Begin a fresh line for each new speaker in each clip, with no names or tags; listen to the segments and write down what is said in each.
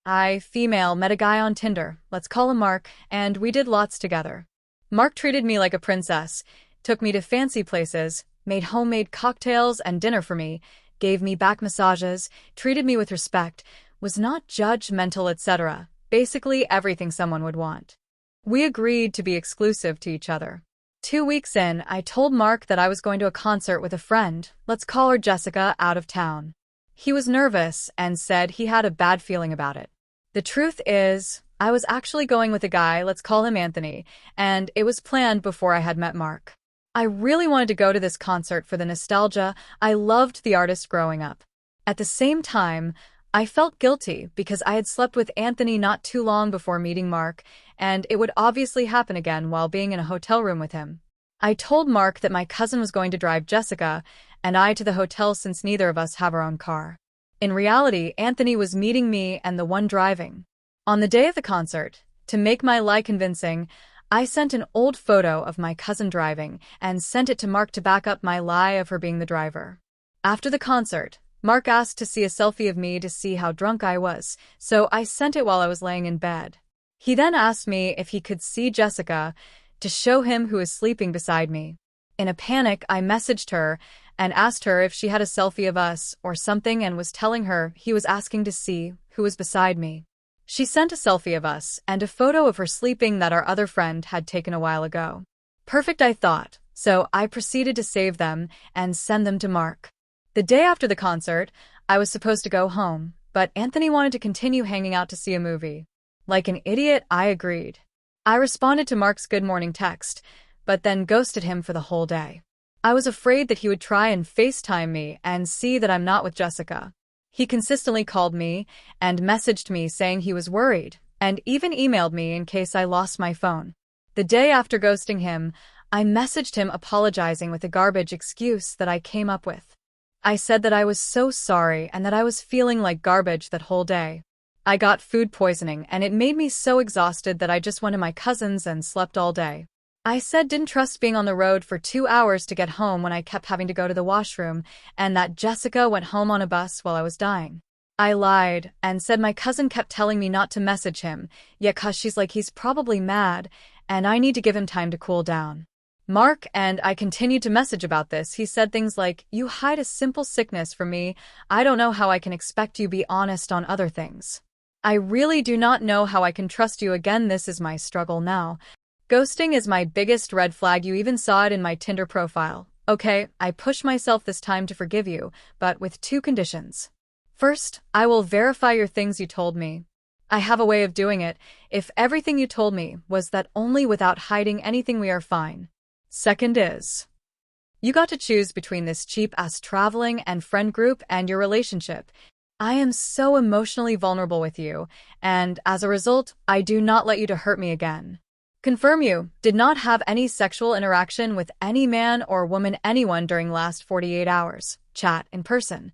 Female, met a guy on Tinder, let's call him Mark, and we did lots together. Mark treated me like a princess, took me to fancy places, made homemade cocktails and dinner for me, gave me back massages, treated me with respect, was not judgmental, etc. Basically everything someone would want. We agreed to be exclusive to each other. 2 weeks in, I told Mark that I was going to a concert with a friend, let's call her Jessica, out of town. He was nervous and said he had a bad feeling about it. The truth is, I was actually going with a guy, let's call him Anthony, and it was planned before I had met Mark. I really wanted to go to this concert for the nostalgia. I loved the artist growing up. At the same time, I felt guilty because I had slept with Anthony not too long before meeting Mark, and it would obviously happen again while being in a hotel room with him. I told Mark that my cousin was going to drive Jessica and I to the hotel since neither of us have our own car. In reality, Anthony was meeting me and the one driving. On the day of the concert, to make my lie convincing, I sent an old photo of my cousin driving and sent it to Mark to back up my lie of her being the driver. After the concert, Mark asked to see a selfie of me to see how drunk I was, so I sent it while I was laying in bed. He then asked me if he could see Jessica to show him who was sleeping beside me. In a panic, I messaged her and asked her if she had a selfie of us or something and was telling her he was asking to see who was beside me. She sent a selfie of us and a photo of her sleeping that our other friend had taken a while ago. Perfect, I thought, so I proceeded to save them and send them to Mark. The day after the concert, I was supposed to go home, but Anthony wanted to continue hanging out to see a movie. Like an idiot, I agreed. I responded to Mark's good morning text, but then ghosted him for the whole day. I was afraid that he would try and FaceTime me and see that I'm not with Jessica. He consistently called me and messaged me saying he was worried, and even emailed me in case I lost my phone. The day after ghosting him, I messaged him apologizing with a garbage excuse that I came up with. I said that I was so sorry and that I was feeling like garbage that whole day. I got food poisoning and it made me so exhausted that I just went to my cousin's and slept all day. I said didn't trust being on the road for 2 hours to get home when I kept having to go to the washroom, and that Jessica went home on a bus while I was dying. I lied and said my cousin kept telling me not to message him, yet 'cause she's like he's probably mad and I need to give him time to cool down. Mark and I continued to message about this. He said things like, "You hide a simple sickness from me. I don't know how I can expect you be honest on other things. I really do not know how I can trust you again. This is my struggle now. Ghosting is my biggest red flag. You even saw it in my Tinder profile. Okay, I push myself this time to forgive you, but with 2 conditions. First, I will verify your things you told me. I have a way of doing it. If everything you told me was that only without hiding anything, we are fine. Second is, you got to choose between this cheap-ass traveling and friend group and your relationship. I am so emotionally vulnerable with you, and as a result, I do not let you to hurt me again. Confirm you did not have any sexual interaction with any man or woman, anyone during last 48 hours. Chat in person.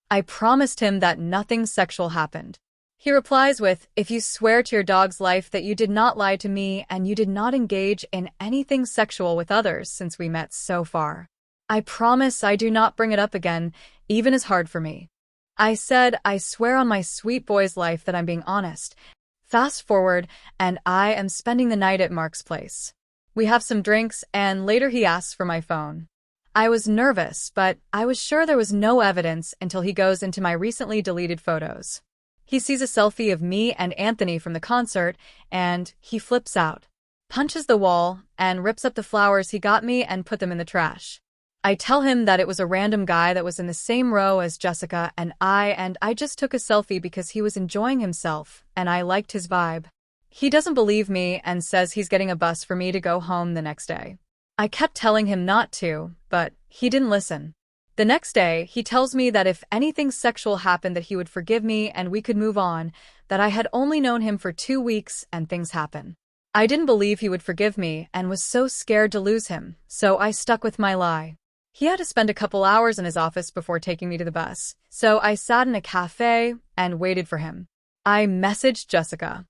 I promised him that nothing sexual happened. He replies with, if you swear to your dog's life that you did not lie to me and you did not engage in anything sexual with others since we met so far. I promise I do not bring it up again, even as hard for me. I said, I swear on my sweet boy's life that I'm being honest. Fast forward, and I am spending the night at Mark's place. We have some drinks, and later he asks for my phone. I was nervous, but I was sure there was no evidence until he goes into my recently deleted photos. He sees a selfie of me and Anthony from the concert, and he flips out, punches the wall, and rips up the flowers he got me and put them in the trash. I tell him that it was a random guy that was in the same row as Jessica and I just took a selfie because he was enjoying himself, and I liked his vibe. He doesn't believe me and says he's getting a bus for me to go home the next day. I kept telling him not to, but he didn't listen. The next day, he tells me that if anything sexual happened that he would forgive me and we could move on, that I had only known him for 2 weeks and things happen. I didn't believe he would forgive me and was so scared to lose him, so I stuck with my lie. He had to spend a couple hours in his office before taking me to the bus, so I sat in a cafe and waited for him. I messaged Jessica.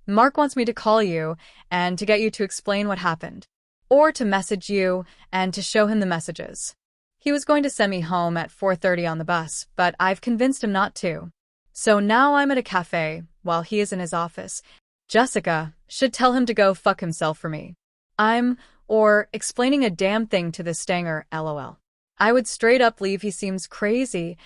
Mark wants me to call you and to get you to explain what happened, or to message you and to show him the messages. He was going to send me home at 4:30 on the bus, but I've convinced him not to. So now I'm at a cafe, while he is in his office. Jessica should tell him to go fuck himself for me. Or explaining a damn thing to this stanger, lol. I would straight up leave, he seems crazy.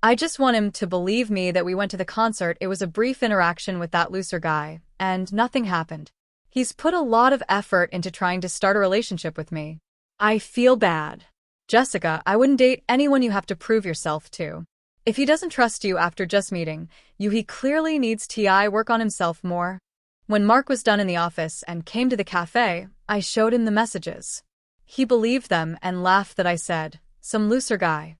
I just want him to believe me that we went to the concert, it was a brief interaction with that looser guy, and nothing happened. He's put a lot of effort into trying to start a relationship with me. I feel bad. Jessica, I wouldn't date anyone you have to prove yourself to. If he doesn't trust you after just meeting you, he clearly needs to work on himself more. When Mark was done in the office and came to the cafe, I showed him the messages. He believed them and laughed that I said, "Some looser guy."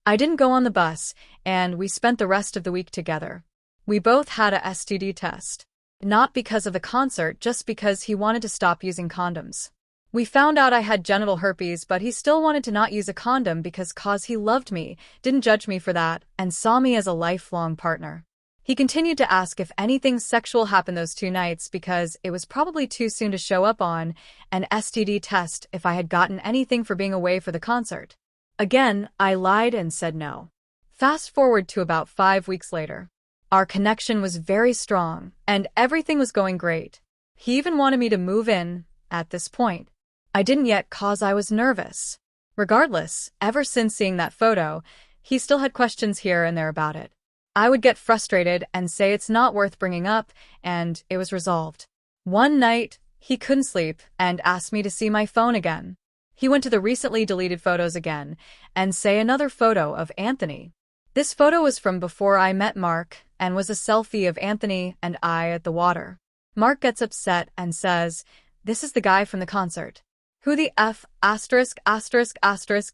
I didn't go on the bus, and we spent the rest of the week together. We both had a STD test. Not because of the concert, just because he wanted to stop using condoms. We found out I had genital herpes, but he still wanted to not use a condom because he loved me, didn't judge me for that, and saw me as a lifelong partner. He continued to ask if anything sexual happened those 2 nights because it was probably too soon to show up on an STD test if I had gotten anything for being away for the concert. Again, I lied and said no. Fast forward to about 5 weeks later. Our connection was very strong, and everything was going great. He even wanted me to move in at this point. I didn't yet cause I was nervous. Regardless, ever since seeing that photo, he still had questions here and there about it. I would get frustrated and say it's not worth bringing up, and it was resolved. One night, he couldn't sleep and asked me to see my phone again. He went to the recently deleted photos again and say another photo of Anthony. This photo was from before I met Mark and was a selfie of Anthony and I at the water. Mark gets upset and says, "This is the guy from the concert. Who the F***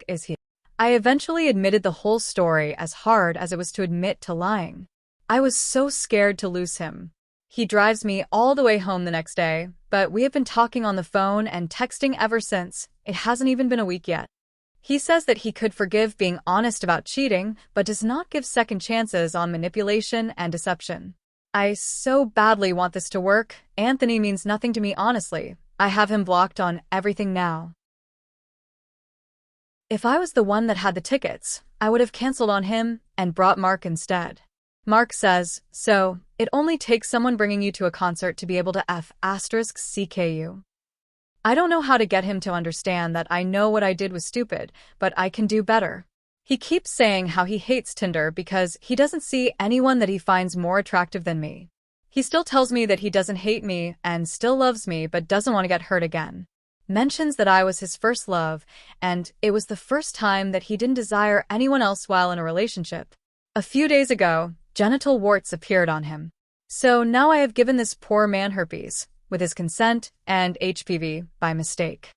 is he?" I eventually admitted the whole story, as hard as it was to admit to lying. I was so scared to lose him. He drives me all the way home the next day, but we have been talking on the phone and texting ever since. It hasn't even been a week yet. He says that he could forgive being honest about cheating, but does not give second chances on manipulation and deception. I so badly want this to work. Anthony means nothing to me, honestly. I have him blocked on everything now. If I was the one that had the tickets, I would have canceled on him and brought Mark instead. Mark says, "So, it only takes someone bringing you to a concert to be able to *CK you." I don't know how to get him to understand that I know what I did was stupid, but I can do better. He keeps saying how he hates Tinder because he doesn't see anyone that he finds more attractive than me. He still tells me that he doesn't hate me and still loves me but doesn't want to get hurt again. Mentions that I was his first love, and it was the first time that he didn't desire anyone else while in a relationship. A few days ago, genital warts appeared on him. So now I have given this poor man herpes, with his consent, and HPV, by mistake.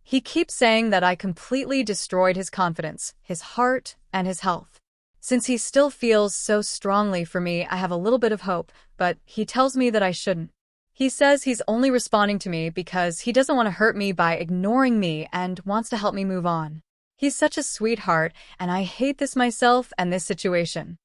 He keeps saying that I completely destroyed his confidence, his heart, and his health. Since he still feels so strongly for me, I have a little bit of hope, but he tells me that I shouldn't. He says he's only responding to me because he doesn't want to hurt me by ignoring me and wants to help me move on. He's such a sweetheart, and I hate this myself and this situation.